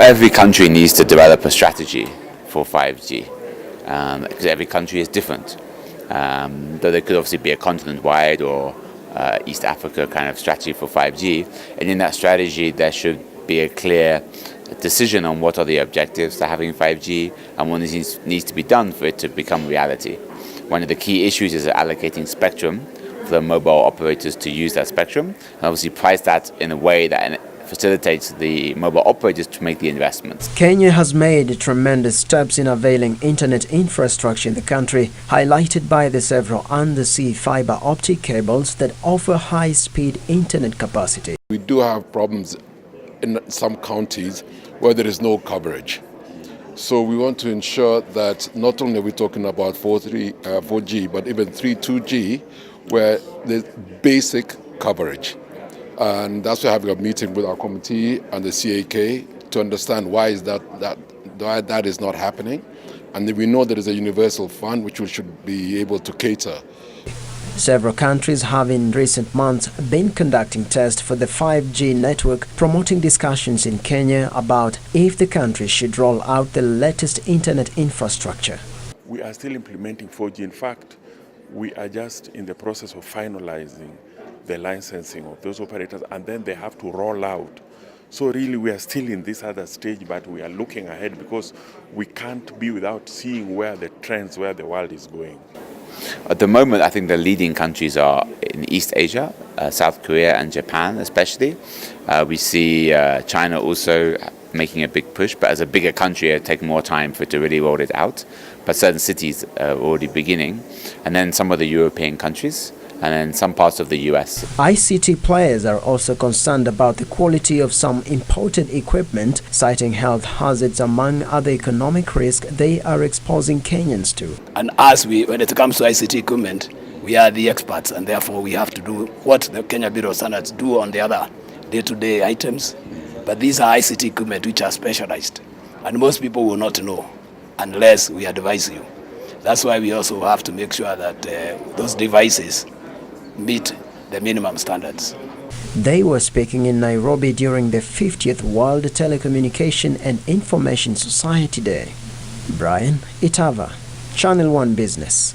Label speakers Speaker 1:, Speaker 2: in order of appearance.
Speaker 1: every country needs to develop a strategy for 5G because every country is different. Though there could obviously be a continent-wide or East Africa kind of strategy for 5G, and in that strategy there should be a clear decision on what are the objectives to having 5G and what needs to be done for it to become reality. One of the key issues is allocating spectrum for the mobile operators to use that spectrum, and obviously price that in a way that facilitates the mobile operators to make the investments.
Speaker 2: Kenya has made tremendous steps in availing internet infrastructure in the country, highlighted by the several undersea fiber optic cables that offer high-speed internet capacity.
Speaker 3: We do have problems in some counties where there is no coverage. So we want to ensure that not only are we talking about 4G, but even 2G, where there's basic coverage. And that's why we're having a meeting with our committee and the CAK to understand why is that is not happening. And then we know there is a universal fund which we should be able to cater.
Speaker 2: Several countries have in recent months been conducting tests for the 5G network, promoting discussions in Kenya about if the country should roll out the latest internet infrastructure.
Speaker 4: We are still implementing 4G. In fact, we are just in the process of finalizing the licensing of those operators, and then they have to roll out. So really we are still in this other stage, but we are looking ahead because we can't be without seeing where the trends, where the world is going.
Speaker 1: At the moment, I think the leading countries are in East Asia, South Korea and Japan especially. We see China also making a big push, but as a bigger country it will take more time for it to really roll it out. But certain cities are already beginning. And then some of the European countries, and then some parts of the US.
Speaker 2: ICT players are also concerned about the quality of some imported equipment, citing health hazards among other economic risks they are exposing Kenyans to.
Speaker 5: And as when it comes to ICT equipment, we are the experts, and therefore we have to do what the Kenya Bureau of Standards do on the other day-to-day items. But these are ICT equipment which are specialized, and most people will not know unless we advise you. That's why we also have to make sure that those devices meet the minimum standards.
Speaker 2: They were speaking in Nairobi during the 50th World Telecommunication and Information Society Day. Brian Itava, Channel One Business.